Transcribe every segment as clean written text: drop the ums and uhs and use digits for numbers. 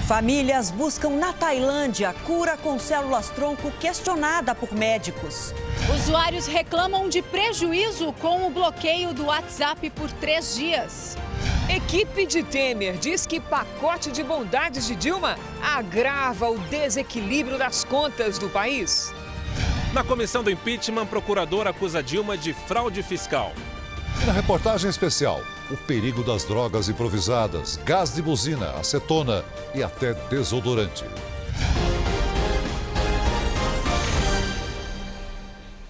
Famílias buscam na Tailândia cura com células-tronco questionada por médicos. Usuários reclamam de prejuízo com o bloqueio do WhatsApp por 3 dias. Equipe de Temer diz que pacote de bondades de Dilma agrava o desequilíbrio das contas do país. Na comissão do impeachment, procurador acusa Dilma de fraude fiscal. E na reportagem especial, o perigo das drogas improvisadas, gás de buzina, acetona e até desodorante.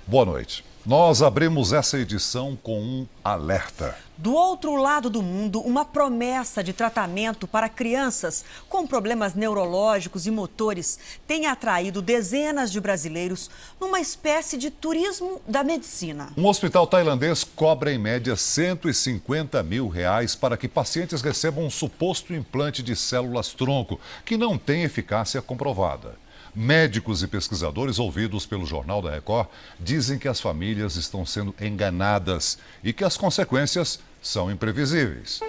Boa noite. Nós abrimos essa edição com um alerta. Do outro lado do mundo, uma promessa de tratamento para crianças com problemas neurológicos e motores tem atraído dezenas de brasileiros numa espécie de turismo da medicina. Um hospital tailandês cobra em média R$150 mil para que pacientes recebam um suposto implante de células-tronco que não tem eficácia comprovada. Médicos e pesquisadores ouvidos pelo Jornal da Record dizem que as famílias estão sendo enganadas e que as consequências são imprevisíveis.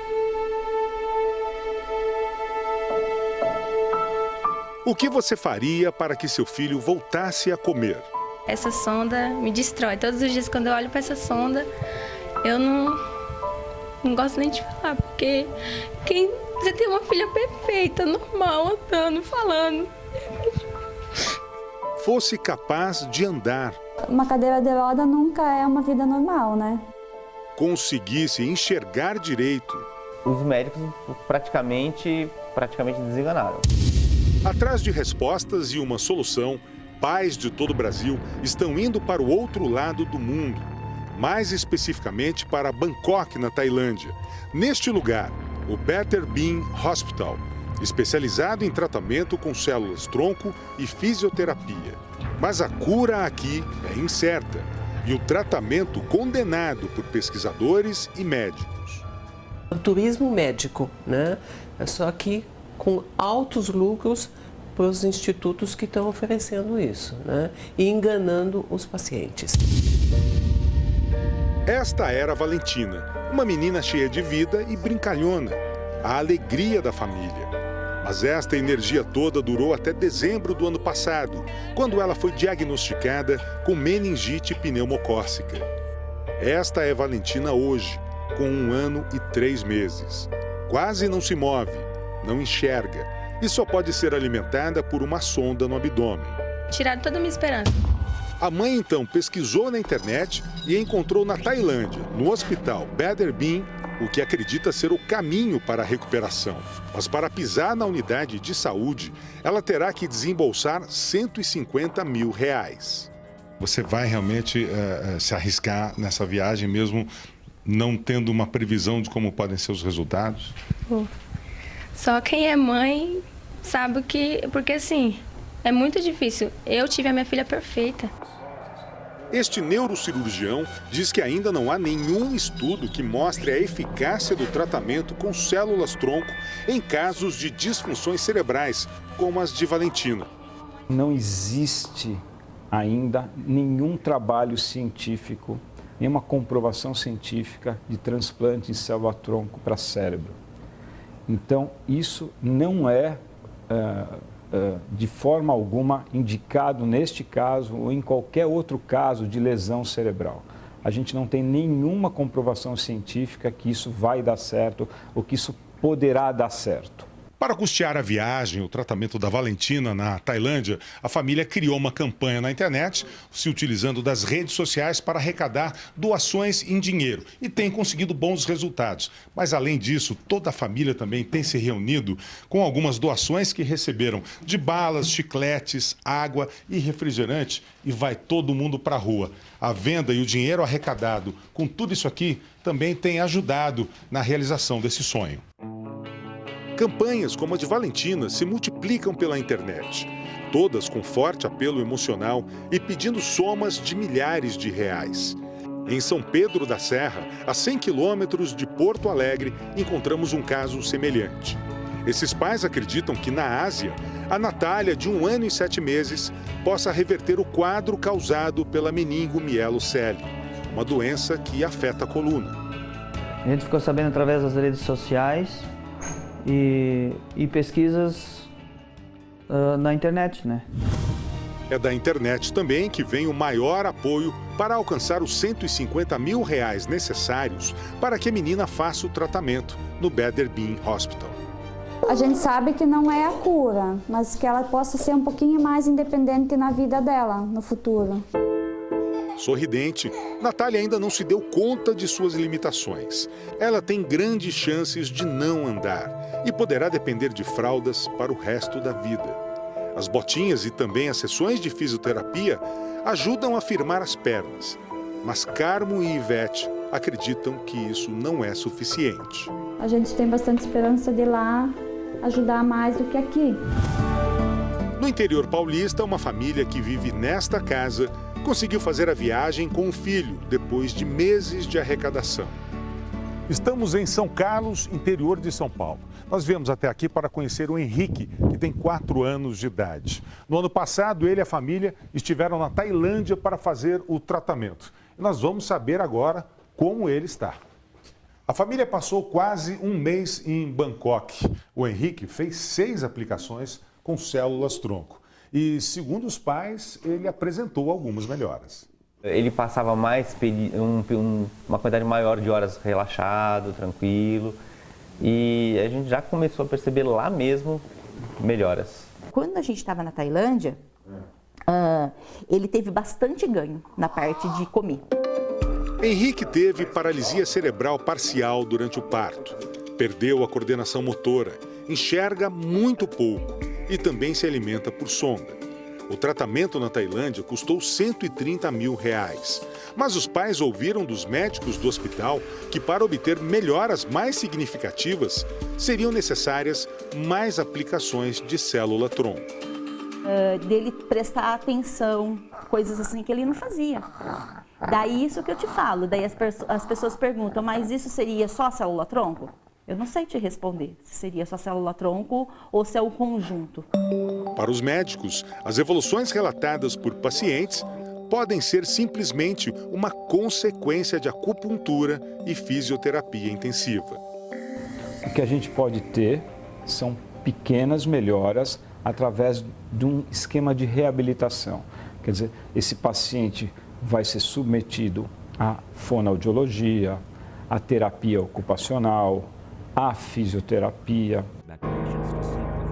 O que você faria para que seu filho voltasse a comer? Essa sonda me destrói. Todos os dias quando eu olho para essa sonda, eu não gosto nem de falar, porque você tem uma filha perfeita, normal, andando, falando. Fosse capaz de andar. Uma cadeira de roda nunca é uma vida normal, né? Conseguisse enxergar direito. Os médicos praticamente desenganaram. Atrás de respostas e uma solução, pais de todo o Brasil estão indo para o outro lado do mundo. Mais especificamente para Bangkok, na Tailândia. Neste lugar, o Better Bean Hospital, especializado em tratamento com células-tronco e fisioterapia. Mas a cura aqui é incerta e o tratamento condenado por pesquisadores e médicos. O turismo médico, né? Só que com altos lucros para os institutos que estão oferecendo isso, né? E enganando os pacientes. Esta era a Valentina, uma menina cheia de vida e brincalhona, a alegria da família. Mas esta energia toda durou até dezembro do ano passado, quando ela foi diagnosticada com meningite pneumocócica. Esta é Valentina hoje, com 1 ano e 3 meses. Quase não se move, não enxerga e só pode ser alimentada por uma sonda no abdômen. Tiraram toda a minha esperança. A mãe então pesquisou na internet e encontrou na Tailândia, no hospital Better Bean, o que acredita ser o caminho para a recuperação. Mas para pisar na unidade de saúde, ela terá que desembolsar R$150 mil. Você vai realmente se arriscar nessa viagem mesmo não tendo uma previsão de como podem ser os resultados? Só quem é mãe sabe que... Porque assim, é muito difícil. Eu tive a minha filha perfeita. Este neurocirurgião diz que ainda não há nenhum estudo que mostre a eficácia do tratamento com células-tronco em casos de disfunções cerebrais, como as de Valentina. Não existe ainda nenhum trabalho científico, nenhuma comprovação científica de transplante de célula-tronco para cérebro. Então, isso não é de forma alguma indicado neste caso ou em qualquer outro caso de lesão cerebral. A gente não tem nenhuma comprovação científica que isso vai dar certo ou que isso poderá dar certo. Para custear a viagem, o tratamento da Valentina na Tailândia, a família criou uma campanha na internet, se utilizando das redes sociais para arrecadar doações em dinheiro e tem conseguido bons resultados. Mas, além disso, toda a família também tem se reunido com algumas doações que receberam de balas, chicletes, água e refrigerante e vai todo mundo para a rua. A venda e o dinheiro arrecadado com tudo isso aqui também tem ajudado na realização desse sonho. Campanhas como a de Valentina se multiplicam pela internet, todas com forte apelo emocional e pedindo somas de milhares de reais. Em São Pedro da Serra, a 100 quilômetros de Porto Alegre, encontramos um caso semelhante. Esses pais acreditam que na Ásia, a Natália, de 1 ano e 7 meses, possa reverter o quadro causado pela meningomielocele, uma doença que afeta a coluna. A gente ficou sabendo através das redes sociais e pesquisas na internet, né? É da internet também que vem o maior apoio para alcançar os R$150 mil necessários para que a menina faça o tratamento no Better Bean Hospital. A gente sabe que não é a cura, mas que ela possa ser um pouquinho mais independente na vida dela, no futuro. Sorridente, Natália ainda não se deu conta de suas limitações. Ela tem grandes chances de não andar e poderá depender de fraldas para o resto da vida. As botinhas e também as sessões de fisioterapia ajudam a firmar as pernas. Mas Carmo e Ivete acreditam que isso não é suficiente. A gente tem bastante esperança de lá ajudar mais do que aqui. No interior paulista, uma família que vive nesta casa conseguiu fazer a viagem com o filho depois de meses de arrecadação. Estamos em São Carlos, interior de São Paulo. Nós viemos até aqui para conhecer o Henrique, que tem 4 anos de idade. No ano passado, ele e a família estiveram na Tailândia para fazer o tratamento. E nós vamos saber agora como ele está. A família passou quase um mês em Bangkok. O Henrique fez 6 aplicações com células-tronco. E, segundo os pais, ele apresentou algumas melhoras. Ele passava mais, uma quantidade maior de horas relaxado, tranquilo. E a gente já começou a perceber lá mesmo melhoras. Quando a gente estava na Tailândia, ele teve bastante ganho na parte de comer. Henrique teve paralisia cerebral parcial durante o parto. Perdeu a coordenação motora, enxerga muito pouco e também se alimenta por sonda. O tratamento na Tailândia custou R$130 mil. Mas os pais ouviram dos médicos do hospital que para obter melhoras mais significativas seriam necessárias mais aplicações de célula-tronco. Dele prestar atenção, coisas assim que ele não fazia. Daí isso que eu te falo, daí as pessoas perguntam, mas isso seria só célula-tronco? Eu não sei te responder se seria só célula-tronco ou se é o conjunto. Para os médicos, as evoluções relatadas por pacientes podem ser simplesmente uma consequência de acupuntura e fisioterapia intensiva. O que a gente pode ter são pequenas melhoras através de um esquema de reabilitação. Quer dizer, esse paciente vai ser submetido à fonoaudiologia, à terapia ocupacional, à fisioterapia.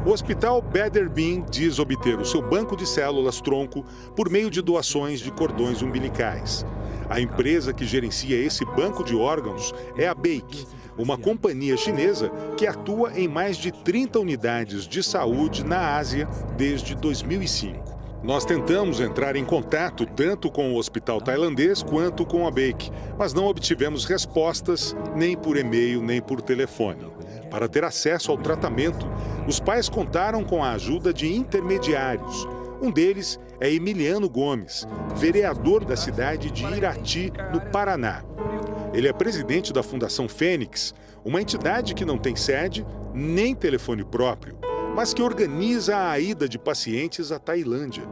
O Hospital Better Bean diz obter o seu banco de células-tronco por meio de doações de cordões umbilicais. A empresa que gerencia esse banco de órgãos é a Bake, uma companhia chinesa que atua em mais de 30 unidades de saúde na Ásia desde 2005. Nós tentamos entrar em contato tanto com o hospital tailandês quanto com a Bake, mas não obtivemos respostas nem por e-mail nem por telefone. Para ter acesso ao tratamento, os pais contaram com a ajuda de intermediários. Um deles é Emiliano Gomes, vereador da cidade de Irati, no Paraná. Ele é presidente da Fundação Fênix, uma entidade que não tem sede nem telefone próprio, mas que organiza a ida de pacientes à Tailândia.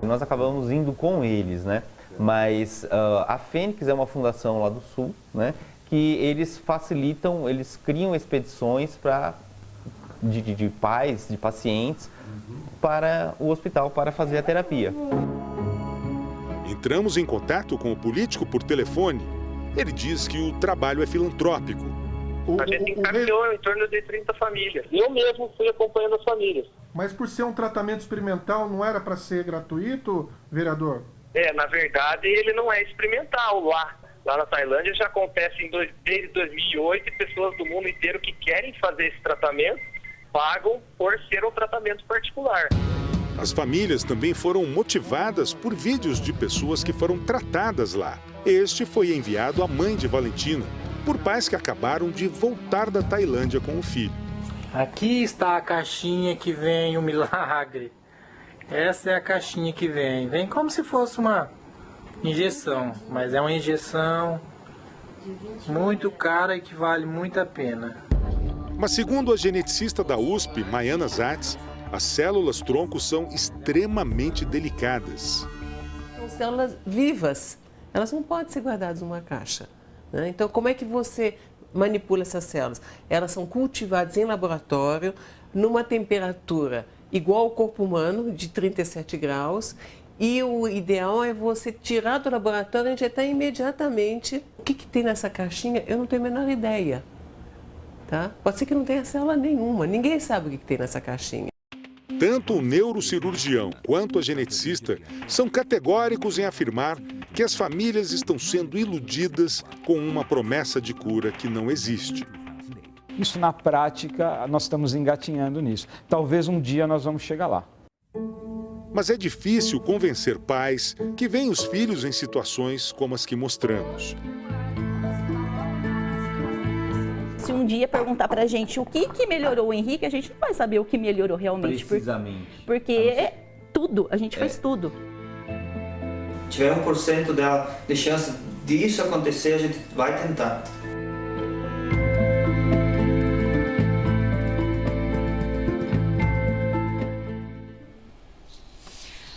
Nós acabamos indo com eles, né? Mas a Fênix é uma fundação lá do Sul, né? Que eles facilitam, eles criam expedições de pais, de pacientes, para o hospital para fazer a terapia. Entramos em contato com o político por telefone. Ele diz que o trabalho é filantrópico. A gente encaminhou em torno de 30 famílias. Eu mesmo fui acompanhando as famílias. Mas por ser um tratamento experimental, não era para ser gratuito, vereador? Na verdade, ele não é experimental lá. Lá na Tailândia já acontece desde 2008 e pessoas do mundo inteiro que querem fazer esse tratamento pagam por ser um tratamento particular. As famílias também foram motivadas por vídeos de pessoas que foram tratadas lá. Este foi enviado à mãe de Valentina, por pais que acabaram de voltar da Tailândia com o filho. Aqui está a caixinha que vem o milagre. Essa é a caixinha que vem. Vem como se fosse uma injeção, mas é uma injeção muito cara e que vale muito a pena. Mas segundo a geneticista da USP, Maiana Zatz, as células-tronco são extremamente delicadas. São células vivas, elas não podem ser guardadas numa caixa. Né? Então, como é que você manipula essas células? Elas são cultivadas em laboratório, numa temperatura igual ao corpo humano, de 37 graus. E o ideal é você tirar do laboratório e injetar imediatamente. O que tem nessa caixinha, eu não tenho a menor ideia. Tá? Pode ser que não tenha célula nenhuma, ninguém sabe o que tem nessa caixinha. Tanto o neurocirurgião quanto a geneticista são categóricos em afirmar que as famílias estão sendo iludidas com uma promessa de cura que não existe. Isso, na prática, nós estamos engatinhando nisso. Talvez um dia nós vamos chegar lá. Mas é difícil convencer pais que veem os filhos em situações como as que mostramos. Se um dia perguntar pra gente o que melhorou o Henrique, a gente não vai saber o que melhorou realmente. Precisamente. Porque é tudo, a gente faz tudo. Tiver 1% dela de chance disso acontecer, a gente vai tentar.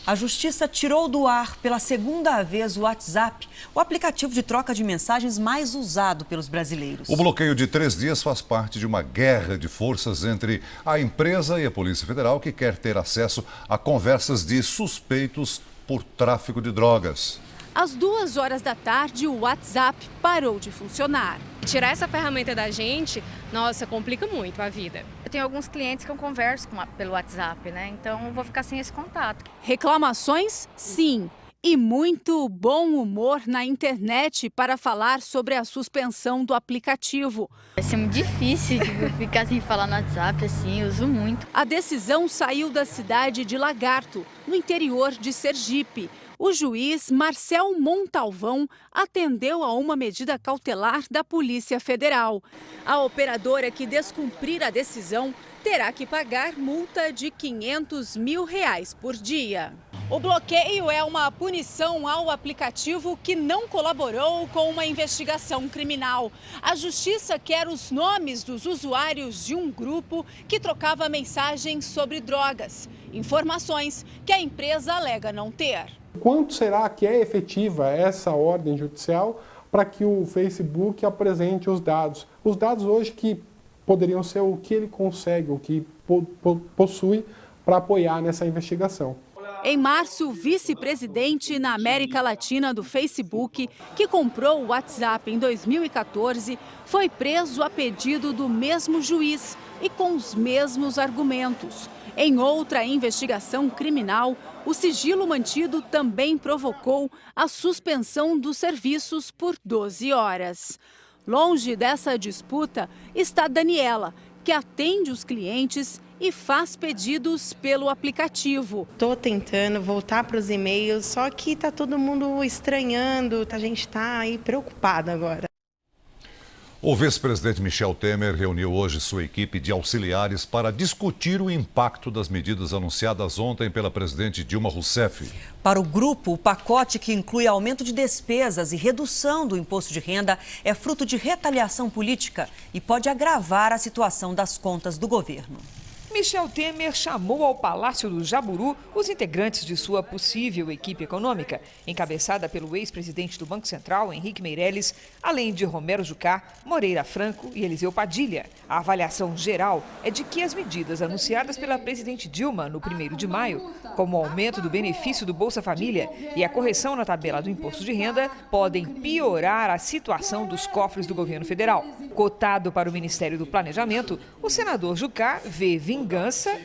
A Justiça tirou do ar pela segunda vez o WhatsApp, o aplicativo de troca de mensagens mais usado pelos brasileiros. O bloqueio de 3 dias faz parte de uma guerra de forças entre a empresa e a Polícia Federal, que quer ter acesso a conversas de suspeitos por tráfico de drogas. Às 2h da tarde, o WhatsApp parou de funcionar. Tirar essa ferramenta da gente, nossa, complica muito a vida. Eu tenho alguns clientes que eu converso pelo WhatsApp, né? Então eu vou ficar sem esse contato. Reclamações, sim. E muito bom humor na internet para falar sobre a suspensão do aplicativo. Vai ser muito difícil ficar sem falar no WhatsApp, assim, eu uso muito. A decisão saiu da cidade de Lagarto, no interior de Sergipe. O juiz Marcel Montalvão atendeu a uma medida cautelar da Polícia Federal. A operadora que descumprir a decisão terá que pagar multa de R$500 mil por dia. O bloqueio é uma punição ao aplicativo que não colaborou com uma investigação criminal. A Justiça quer os nomes dos usuários de um grupo que trocava mensagens sobre drogas, informações que a empresa alega não ter. Quanto será que é efetiva essa ordem judicial para que o Facebook apresente os dados? Os dados hoje que poderiam ser o que ele consegue, o que possui para apoiar nessa investigação. Em março, o vice-presidente na América Latina do Facebook, que comprou o WhatsApp em 2014, foi preso a pedido do mesmo juiz e com os mesmos argumentos. Em outra investigação criminal, o sigilo mantido também provocou a suspensão dos serviços por 12 horas. Longe dessa disputa está Daniela, que atende os clientes e faz pedidos pelo aplicativo. Estou tentando voltar para os e-mails, só que está todo mundo estranhando, a gente está aí preocupado agora. O vice-presidente Michel Temer reuniu hoje sua equipe de auxiliares para discutir o impacto das medidas anunciadas ontem pela presidente Dilma Rousseff. Para o grupo, o pacote que inclui aumento de despesas e redução do imposto de renda é fruto de retaliação política e pode agravar a situação das contas do governo. Michel Temer chamou ao Palácio do Jaburu os integrantes de sua possível equipe econômica, encabeçada pelo ex-presidente do Banco Central, Henrique Meirelles, além de Romero Jucá, Moreira Franco e Eliseu Padilha. A avaliação geral é de que as medidas anunciadas pela presidente Dilma no 1º de maio, como o aumento do benefício do Bolsa Família e a correção na tabela do imposto de renda, podem piorar a situação dos cofres do governo federal. Cotado para o Ministério do Planejamento, o senador Jucá vê vingança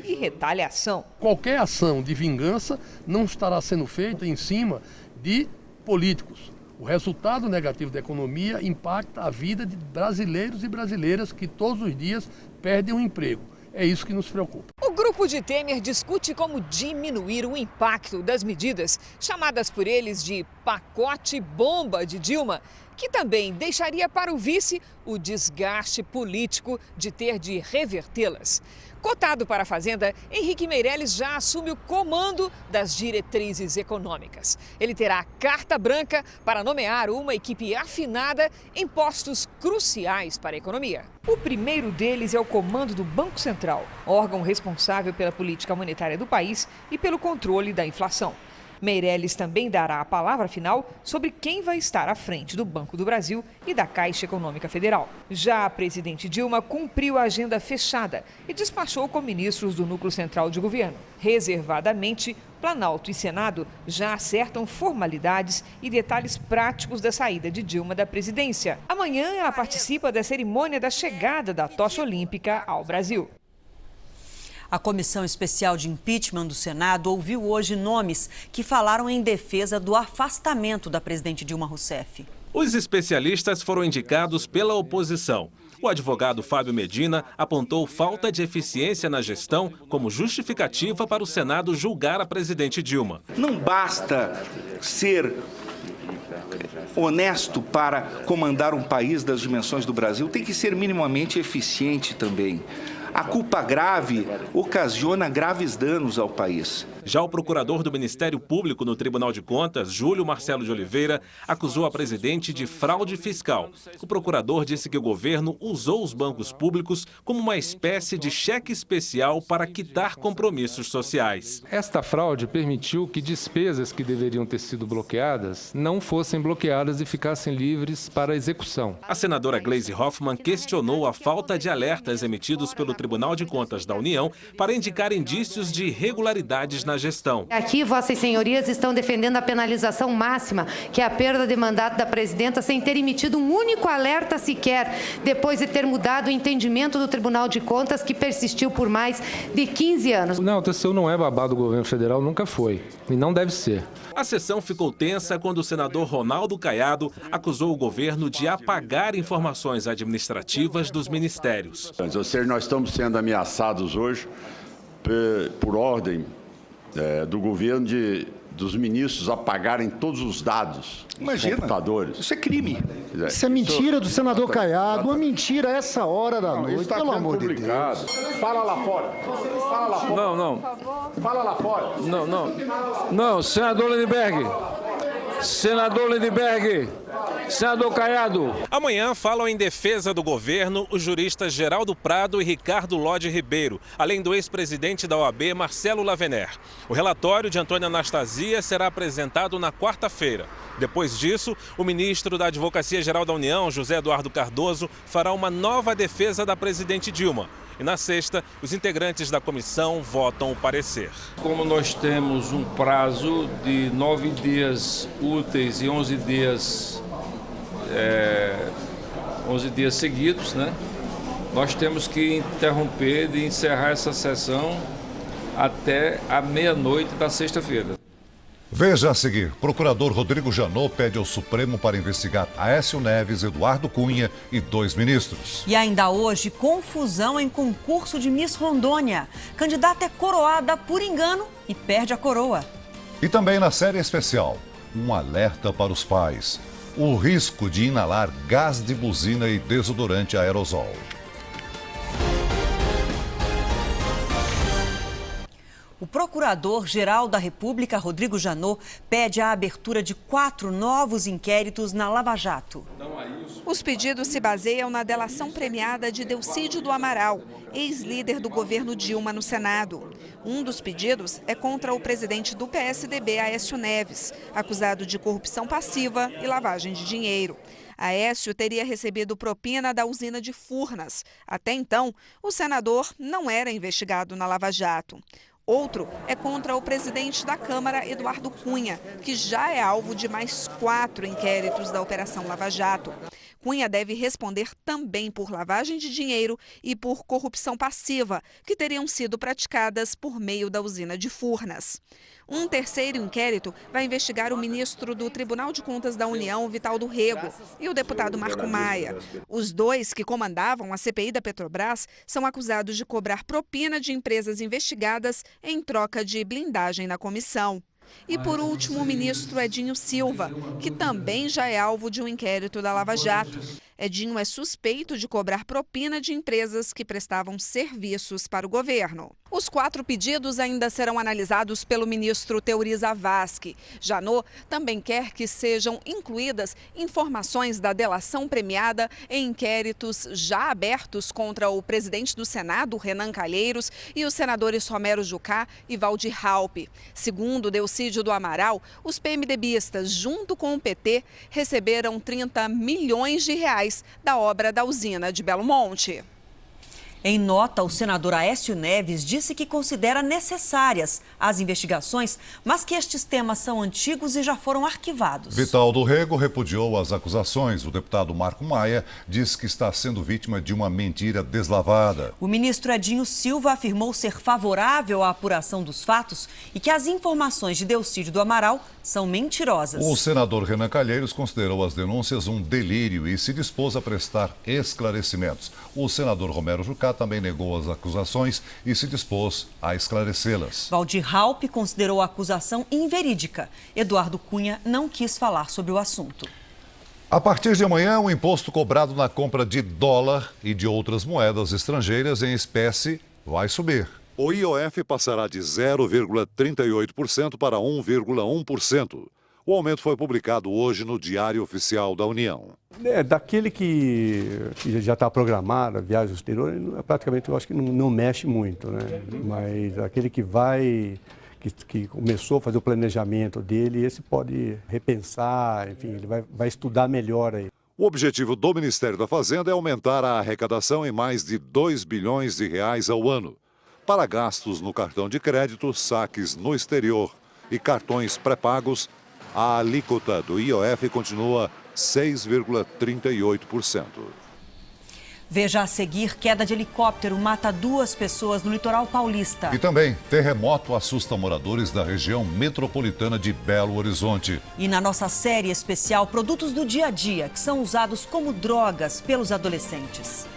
e retaliação. Qualquer ação de vingança não estará sendo feita em cima de políticos. O resultado negativo da economia impacta a vida de brasileiros e brasileiras que todos os dias perdem o emprego. É isso que nos preocupa. O grupo de Temer discute como diminuir o impacto das medidas chamadas por eles de pacote bomba de Dilma, que também deixaria para o vice o desgaste político de ter de revertê-las. Cotado para a Fazenda, Henrique Meirelles já assume o comando das diretrizes econômicas. Ele terá carta branca para nomear uma equipe afinada em postos cruciais para a economia. O primeiro deles é o comando do Banco Central, órgão responsável pela política monetária do país e pelo controle da inflação. Meirelles também dará a palavra final sobre quem vai estar à frente do Banco do Brasil e da Caixa Econômica Federal. Já a presidente Dilma cumpriu a agenda fechada e despachou com ministros do Núcleo Central de Governo. Reservadamente, Planalto e Senado já acertam formalidades e detalhes práticos da saída de Dilma da presidência. Amanhã ela participa da cerimônia da chegada da tocha olímpica ao Brasil. A Comissão Especial de Impeachment do Senado ouviu hoje nomes que falaram em defesa do afastamento da presidente Dilma Rousseff. Os especialistas foram indicados pela oposição. O advogado Fábio Medina apontou falta de eficiência na gestão como justificativa para o Senado julgar a presidente Dilma. Não basta ser honesto para comandar um país das dimensões do Brasil, tem que ser minimamente eficiente também. A culpa grave ocasiona graves danos ao país. Já o procurador do Ministério Público no Tribunal de Contas, Júlio Marcelo de Oliveira, acusou a presidente de fraude fiscal. O procurador disse que o governo usou os bancos públicos como uma espécie de cheque especial para quitar compromissos sociais. Esta fraude permitiu que despesas que deveriam ter sido bloqueadas não fossem bloqueadas e ficassem livres para execução. A senadora Gleisi Hoffmann questionou a falta de alertas emitidos pelo Tribunal de Contas da União para indicar indícios de irregularidades na gestão. Aqui, vossas senhorias estão defendendo a penalização máxima, que é a perda de mandato da presidenta, sem ter emitido um único alerta sequer, depois de ter mudado o entendimento do Tribunal de Contas, que persistiu por mais de 15 anos. Não, o TCU não é babá do governo federal, nunca foi, e não deve ser. A sessão ficou tensa quando o senador Ronaldo Caiado acusou o governo de apagar informações administrativas dos ministérios. Ou seja, nós estamos sendo ameaçados hoje por ordem do governo dos ministros apagarem todos os dados dos computadores. Isso é crime. Isso é mentira do senador Caiado, uma mentira a essa hora da noite, pelo amor de Deus. Fala lá fora. Fala lá fora. Não. Fala lá fora. Não, senador Lindbergh. Senador Caiado. Amanhã falam em defesa do governo os juristas Geraldo Prado e Ricardo Lodi Ribeiro, além do ex-presidente da OAB, Marcelo Lavener. O relatório de Antônia Anastasia será apresentado na quarta-feira. Depois disso, o ministro da Advocacia Geral da União, José Eduardo Cardoso, fará uma nova defesa da presidente Dilma. E na sexta, os integrantes da comissão votam o parecer. Como nós temos um prazo de 9 dias úteis e 11 dias seguidos, né? Nós temos que interromper e encerrar essa sessão até a meia-noite da sexta-feira. Veja a seguir, procurador Rodrigo Janot pede ao Supremo para investigar Aécio Neves, Eduardo Cunha e 2 ministros. E ainda hoje, confusão em concurso de Miss Rondônia. Candidata é coroada por engano e perde a coroa. E também na série especial, um alerta para os pais. O risco de inalar gás de buzina e desodorante aerosol. O Procurador-Geral da República, Rodrigo Janot, pede a abertura de 4 novos inquéritos na Lava Jato. Os pedidos se baseiam na delação premiada de Delcídio do Amaral, ex-líder do governo Dilma no Senado. Um dos pedidos é contra o presidente do PSDB, Aécio Neves, acusado de corrupção passiva e lavagem de dinheiro. Aécio teria recebido propina da usina de Furnas. Até então, o senador não era investigado na Lava Jato. Outro é contra o presidente da Câmara, Eduardo Cunha, que já é alvo de mais 4 inquéritos da Operação Lava Jato. Cunha deve responder também por lavagem de dinheiro e por corrupção passiva, que teriam sido praticadas por meio da usina de Furnas. Um terceiro inquérito vai investigar o ministro do Tribunal de Contas da União, Vitaldo Rego, e o deputado Marco Maia. Os 2 que comandavam a CPI da Petrobras são acusados de cobrar propina de empresas investigadas em troca de blindagem na comissão. E, por último, o ministro Edinho Silva, que também já é alvo de um inquérito da Lava Jato. Edinho é suspeito de cobrar propina de empresas que prestavam serviços para o governo. Os 4 pedidos ainda serão analisados pelo ministro Teori Zavascki. Janot também quer que sejam incluídas informações da delação premiada em inquéritos já abertos contra o presidente do Senado, Renan Calheiros, e os senadores Romero Jucá e Waldir Raupp. Segundo Delcídio do Amaral, os PMDBistas, junto com o PT, receberam 30 milhões de reais da obra da usina de Belo Monte. Em nota, o senador Aécio Neves disse que considera necessárias as investigações, mas que estes temas são antigos e já foram arquivados. Vital do Rego repudiou as acusações. O deputado Marco Maia disse que está sendo vítima de uma mentira deslavada. O ministro Edinho Silva afirmou ser favorável à apuração dos fatos e que as informações de Delcídio do Amaral são mentirosas. O senador Renan Calheiros considerou as denúncias um delírio e se dispôs a prestar esclarecimentos. O senador Romero Jucá também negou as acusações e se dispôs a esclarecê-las. Waldir Raupp considerou a acusação inverídica. Eduardo Cunha não quis falar sobre o assunto. A partir de amanhã, o imposto cobrado na compra de dólar e de outras moedas estrangeiras em espécie vai subir. O IOF passará de 0,38% para 1,1%. O aumento foi publicado hoje no Diário Oficial da União. Daquele que já está programado, a viagem ao exterior, praticamente eu acho que não mexe muito, né? Mas aquele que que começou a fazer o planejamento dele, esse pode repensar, enfim, ele vai estudar melhor aí. O objetivo do Ministério da Fazenda é aumentar a arrecadação em mais de 2 bilhões de reais ao ano. Para gastos no cartão de crédito, saques no exterior e cartões pré-pagos, a alíquota do IOF continua 6,38%. Veja a seguir, queda de helicóptero mata 2 pessoas no litoral paulista. E também, terremoto assusta moradores da região metropolitana de Belo Horizonte. E na nossa série especial, produtos do dia a dia que são usados como drogas pelos adolescentes.